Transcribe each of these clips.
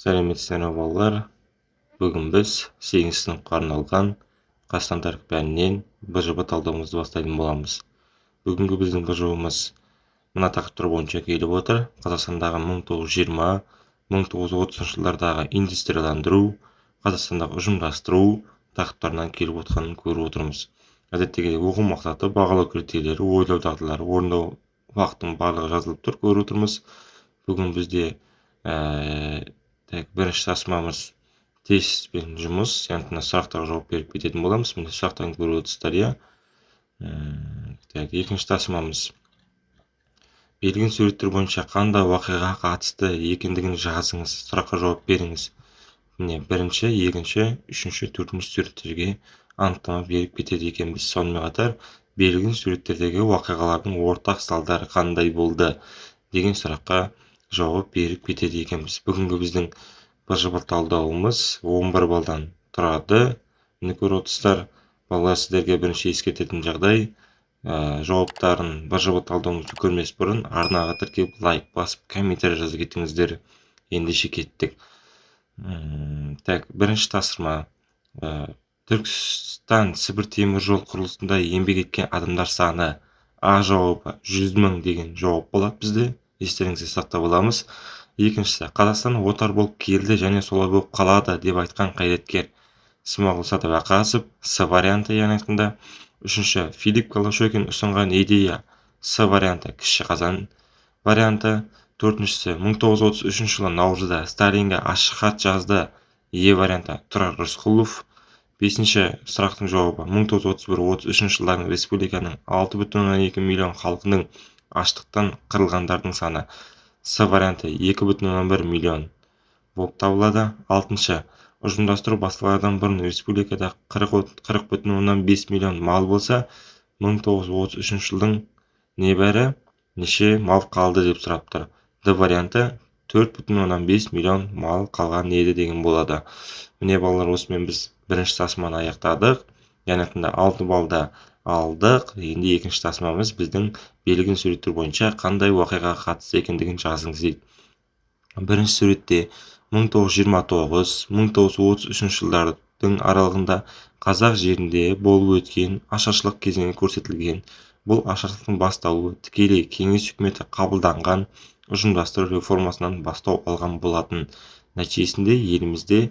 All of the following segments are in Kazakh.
Сәлеметсіздер ме балалар? Бүгін біз 8 сыныпқа арналған Қазақстан тарих пәнінен БЖБ талдауымызды бастайтын боламыз. Бүгінгі біздің БЖБ-мыз мына тақырыптар бойынша келіп отыр. Қазақстандағы 1920-1930 жылдардағы индустрияландыру, Қазақстандағы ұжымдастыру тақырыптарынан келіп отқанын көріп отырмыз. Әдеттегі оқу мақсаты, бағалау критерийлері, ойлау дағдылары, орындау уақытының барлығы жазылып тұр, көріп отырмыз. Бүгін бізде бірінші тапсырмамыз тестпен жұмыс, яғни сұрақтарға жауап беріп кететін боламыз. Міне сұрақтарын көріп отырсыздар, иә. Екінші тапсырмамыз берілген суреттер бойынша қандай уақиғаға қатысты екендігін жазыңыз, сұраққа жауап беріңіз. Міне бірінші, екінші, үшінші, төртінші суреттерге анықтама беріп кетеді екенбіз. Сонымен қатар берілген суреттердегі уақиғалардың ортақ салдары қандай болды деген сұраққа жауап беріп кетеді екенбіз. Бүгінгі біздің БЖБ талдауымыз 11 балдан тұрады. Міне көріп отырсыздар, балалар, сіздерге бірінші ескертетін жағдай, жауаптарын БЖБ талдауымызды көрмес бұрын арнаға тіркеліп, лайк басып, комментарий жазып кетіңіздер. Ендеше кеттік. Бірінші тапсырма. Түркістан Сібір темір жол құрылысында еңбек еткен адамдар саны. А жауабы 100 мың деген жауап болады бізде. Естеріңізде сақтап аламыз. Екіншісі, Қазақстан отар болып келді және солай болып қалады деп айтқан қайраткер Смағұл Садуақасов. С варианты, яғни айтқанда. Үшінші, Филипп Голошекин ұсынған идея. С варианты, кіші қазан варианты. Төртіншісі, 1933 жылы наурызда Сталинге ашық хат жазды. Е варианты, Тұрар Рысқұлов. Бесінші сұрақтың жауабы, 1931-33 жылдардың республиканың 6,2 миллион халқының аштықтан қырылғандардың саны. С варианты 2,1 миллион болып табылады. Алтыншы, ұжымдастыру басталардан бұрын республикада 40,5 миллион мал болса, 1933 жылдың небәрі неше мал қалды деп сұрап тұр. Д варианты 4,5 миллион мал қалған еді деген болады. Міне балалар, осымен біз бірінші тапсырманы аяқтадық. Яғни 6 балда алдық. Енді екінші тапсырмамыз біздің берілген суреттер бойынша қандай уақиғаға қатысты екендігін жазыңыз дейді. Бірінші суретте 1929-1933 жылдардың аралығында қазақ жерінде болып өткен ашаршылық кезеңі көрсетілген. Бұл ашаршылықтың басталуы тікелей кеңес үкіметі қабылданған ұжымдастыру реформасынан бастау алған болатын. Нәтижесінде елімізде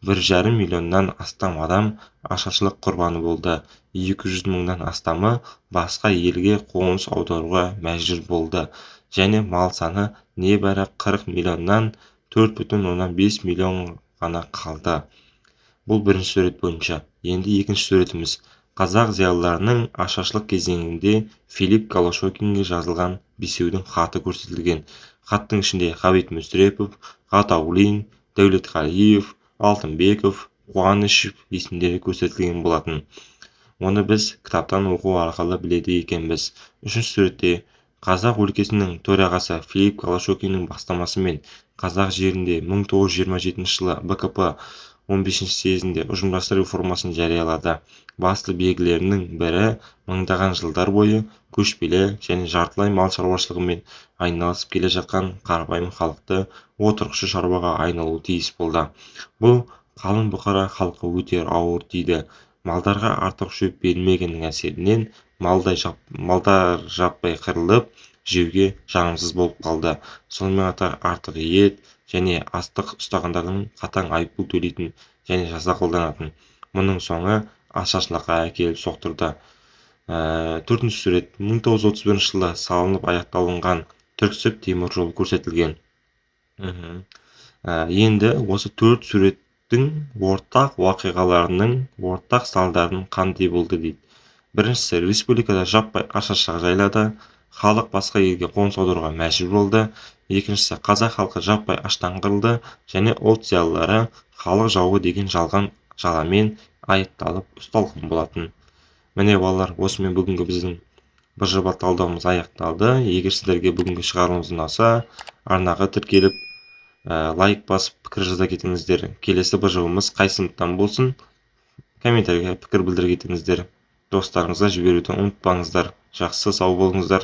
1,5 миллионнан астам адам ашаршылық құрбаны болды. 200 мыңнан астамы басқа елге қоныс аударуға мәжбүр болды. Және мал саны небәрі 40 миллионнан 4,5 миллион ғана қалды. Бұл бірінші сурет бойынша. Енді екінші суретіміз. Қазақ зиялыларының ашаршылық кезеңінде Филипп Голошекинге жазылған бесеудің хаты көрсетілген. Хаттың ішінде Ғабит Мүсірепов, Ғатауллин, Дәулетқалиев, Алтынбеков, Қуанышев есімдері көрсетілген болатын. Оны біз кітаптан оқу арқылы біледі екенбіз. Үшінші суретте қазақ өлкесінің төрағасы Филипп Голошекиннің бастамасымен қазақ жерінде 1927 жылы БКП 15 съезінде ұжымдастыру реформасын жариялады. Басты белгілерінің бірі мыңдаған жылдар бойы көшпелі және жартылай мал шаруашылығымен айналысып келе жатқан қарапайым халықты отырықшы шаруаға айналуы тиіс болды. Бұл қалың бұқара халқы өте ауыр тиді. Малдарға артық шөп берілмегеннің әсерінен малдар жаппай қырылып, жеуге жағымсыз болып қалды. Сонымен қатар артық ет және астық ұстағандардың қатаң айыппұл төлейтін және жаза қолданатын. Мұның соңы ашаршылыққа әкеліп соқтырды. Төртінші сурет. 1931 жылы салынып аяқталынған Түрксіб темір жолы көрсетілген. Енді осы төрт суреттің ортақ уақиғаларының ортақ салдарын қандай болды дейді. Біріншісі, республикада жаппай ашаршылық жайлады. Халық басқа елге қоныс аударуға мәжбүр болды. Екіншісі, қазақ халқы жаппай аштан қырылды және ұлт зиялылары халық жауы деген жаламен айыпталып ұсталған болатын. Міне балалар, осымен бүгінгі біздің БЖБ талдауымыз аяқталды. Егер сіздерге бүгінгі шығарылымымыз ұнаса, арнаға тіркеліп, лайк басып, пікір жаза кетіңіздер. Келесі БЖБ-мыз қай сыныптан болсын, комментарийге пікір білдіре кетіңіздер. Достарыңызға жіберуді ұмытпаңыздар. Жақсы, сау болыңыздар.